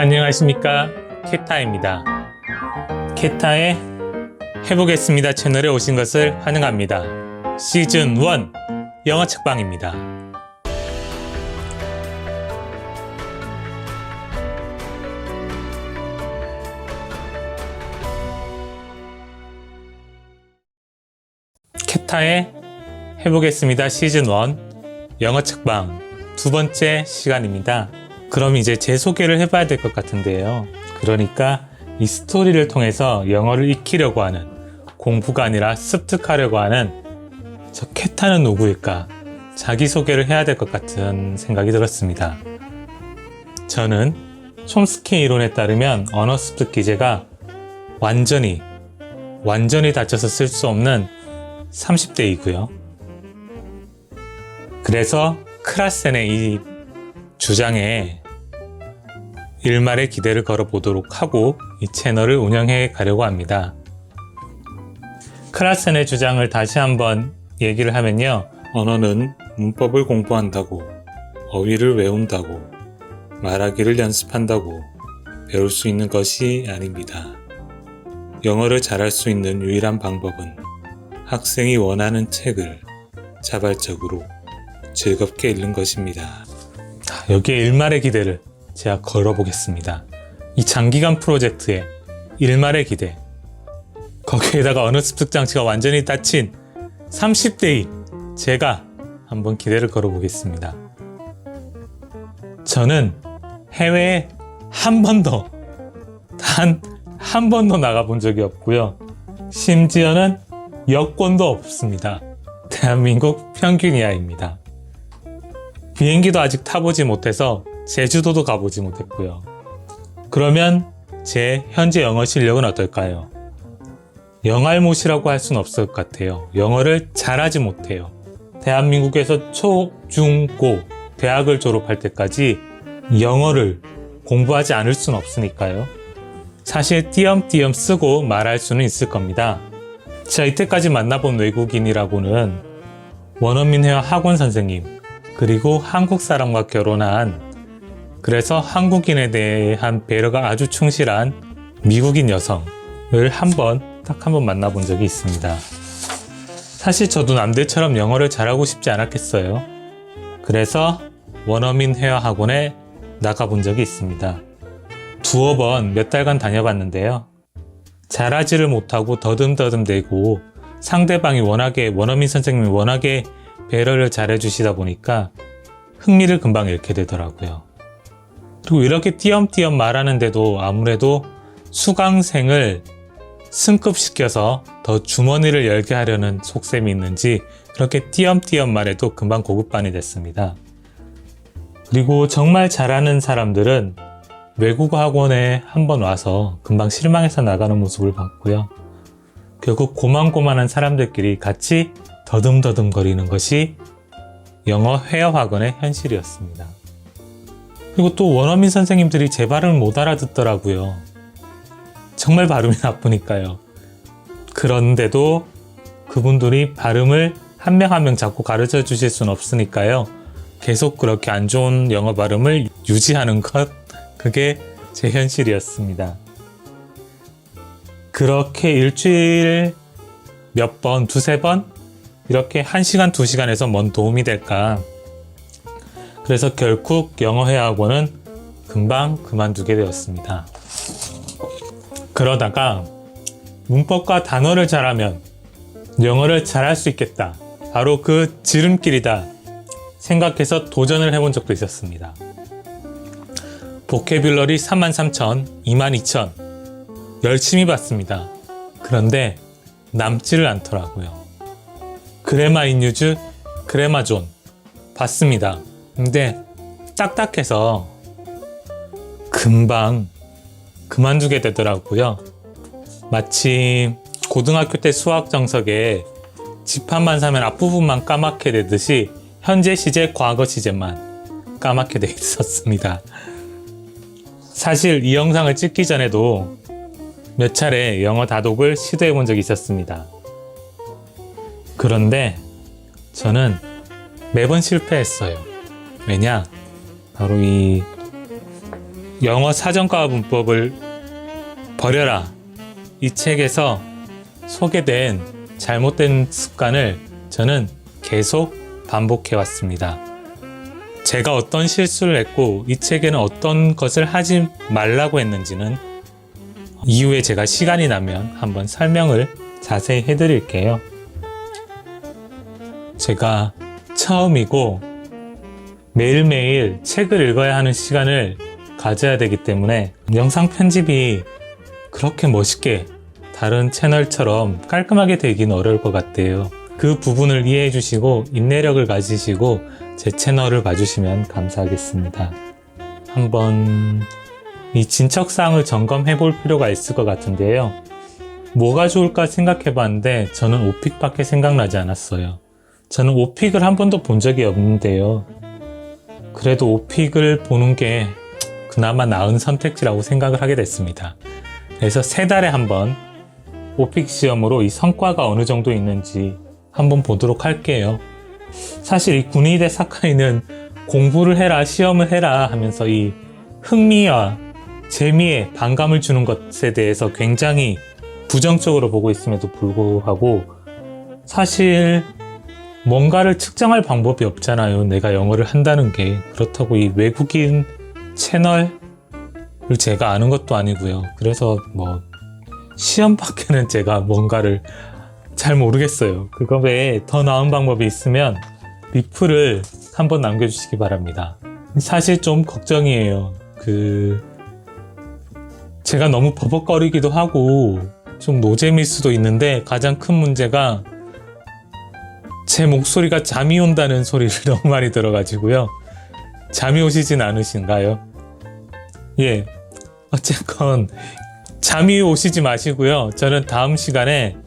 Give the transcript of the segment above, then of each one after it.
안녕하십니까, 케타입니다. 케타의 해보겠습니다 채널에 오신 것을 환영합니다. 시즌 1 영어 책방입니다. 케타의 해보겠습니다 시즌 1 영어 책방 두 번째 시간입니다. 그럼 이제 제 소개를 해봐야 될 것 같은데요. 그러니까 이 스토리를 통해서 영어를 익히려고 하는, 공부가 아니라 습득하려고 하는 저 케타는 누구일까? 자기소개를 해야 될 것 같은 생각이 들었습니다. 저는 촘스키 이론에 따르면 언어 습득 기제가 완전히 닫혀서 쓸 수 없는 30대이고요. 그래서 크라센의 이 주장에 일말의 기대를 걸어보도록 하고 이 채널을 운영해 가려고 합니다. 크라센의 주장을 다시 한번 얘기를 하면요. 언어는 문법을 공부한다고, 어휘를 외운다고, 말하기를 연습한다고 배울 수 있는 것이 아닙니다. 영어를 잘할 수 있는 유일한 방법은 학생이 원하는 책을 자발적으로 즐겁게 읽는 것입니다. 여기에 일말의 기대를 제가 걸어보겠습니다. 이 장기간 프로젝트에 일말의 기대, 거기에다가 언어 습득 장치가 완전히 닫힌 30대인 제가 한번 기대를 걸어보겠습니다. 저는 해외에 단 한 번도 나가본 적이 없고요. 심지어는 여권도 없습니다. 대한민국 평균 이하입니다. 비행기도 아직 타보지 못해서 제주도도 가보지 못했고요. 그러면 제 현재 영어 실력은 어떨까요? 영알못이라고 할 수는 없을 것 같아요. 영어를 잘하지 못해요. 대한민국에서 초, 중, 고, 대학을 졸업할 때까지 영어를 공부하지 않을 수는 없으니까요. 사실 띄엄띄엄 쓰고 말할 수는 있을 겁니다. 제가 이때까지 만나본 외국인이라고는 원어민 회화 학원 선생님, 그리고 한국 사람과 결혼한, 그래서 한국인에 대한 배려가 아주 충실한 미국인 여성을 딱 한 번 만나본 적이 있습니다. 사실 저도 남들처럼 영어를 잘하고 싶지 않았겠어요. 그래서 원어민 회화 학원에 나가본 적이 있습니다. 두어 번 몇 달간 다녀봤는데요. 잘하지를 못하고 더듬더듬대고 상대방이 원어민 선생님이 워낙에 배려를 잘해주시다 보니까 흥미를 금방 잃게 되더라고요. 그리고 이렇게 띄엄띄엄 말하는데도 아무래도 수강생을 승급시켜서 더 주머니를 열게 하려는 속셈이 있는지 그렇게 띄엄띄엄 말해도 금방 고급반이 됐습니다. 그리고 정말 잘하는 사람들은 외국어 학원에 한번 와서 금방 실망해서 나가는 모습을 봤고요. 결국 고만고만한 사람들끼리 같이 더듬더듬거리는 것이 영어 회화 학원의 현실이었습니다. 그리고 또 원어민 선생님들이 제 발음을 못 알아듣더라고요. 정말 발음이 나쁘니까요. 그런데도 그분들이 발음을 한 명 한 명 자꾸 가르쳐 주실 수는 없으니까요. 계속 그렇게 안 좋은 영어 발음을 유지하는 것, 그게 제 현실이었습니다. 그렇게 일주일 몇 번, 두세 번 이렇게 1시간, 2시간에서 뭔 도움이 될까? 그래서 결국 영어 회화 학원은 금방 그만두게 되었습니다. 그러다가 문법과 단어를 잘하면 영어를 잘할 수 있겠다. 바로 그 지름길이다 생각해서 도전을 해본 적도 있었습니다. 보캐뷸러리 33,000, 22,000 열심히 봤습니다. 그런데 남지를 않더라고요. 그래마 인유즈, 그래마 존 봤습니다. 근데 딱딱해서 금방 그만두게 되더라고요. 마치 고등학교 때 수학 정석에 집합만 사면 앞부분만 까맣게 되듯이 현재 시제, 과거 시제만 까맣게 돼 있었습니다. 사실 이 영상을 찍기 전에도 몇 차례 영어 다독을 시도해 본 적이 있었습니다. 그런데 저는 매번 실패했어요. 왜냐? 바로 이 영어 사전과 문법을 버려라. 이 책에서 소개된 잘못된 습관을 저는 계속 반복해 왔습니다. 제가 어떤 실수를 했고 이 책에는 어떤 것을 하지 말라고 했는지는 이후에 제가 시간이 나면 한번 설명을 자세히 해드릴게요. 제가 처음이고 매일매일 책을 읽어야 하는 시간을 가져야 되기 때문에 영상 편집이 그렇게 멋있게 다른 채널처럼 깔끔하게 되긴 어려울 것 같아요. 그 부분을 이해해 주시고 인내력을 가지시고 제 채널을 봐주시면 감사하겠습니다. 한번 이 진척사항을 점검해 볼 필요가 있을 것 같은데요. 뭐가 좋을까 생각해 봤는데 저는 오픽밖에 생각나지 않았어요. 저는 오픽을 한 번도 본 적이 없는데요. 그래도 오픽을 보는 게 그나마 나은 선택지라고 생각을 하게 됐습니다. 그래서 3달에 한 번 오픽 시험으로 이 성과가 어느 정도 있는지 한번 보도록 할게요. 사실 이 군의대 사카이는 공부를 해라, 시험을 해라 하면서 이 흥미와 재미에 반감을 주는 것에 대해서 굉장히 부정적으로 보고 있음에도 불구하고 사실 뭔가를 측정할 방법이 없잖아요. 내가 영어를 한다는 게. 그렇다고 이 외국인 채널을 제가 아는 것도 아니고요. 그래서 뭐 시험밖에는 제가 뭔가를 잘 모르겠어요. 그거 외에 더 나은 방법이 있으면 리플을 한번 남겨주시기 바랍니다. 사실 좀 걱정이에요. 제가 너무 버벅거리기도 하고 좀 노잼일 수도 있는데 가장 큰 문제가 제 목소리가 잠이 온다는 소리를 너무 많이 들어가지고요. 잠이 오시진 않으신가요? 예, 어쨌건 잠이 오시지 마시고요. 저는 다음 시간에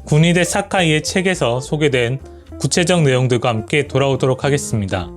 군의대 사카이의 책에서 소개된 구체적 내용들과 함께 돌아오도록 하겠습니다.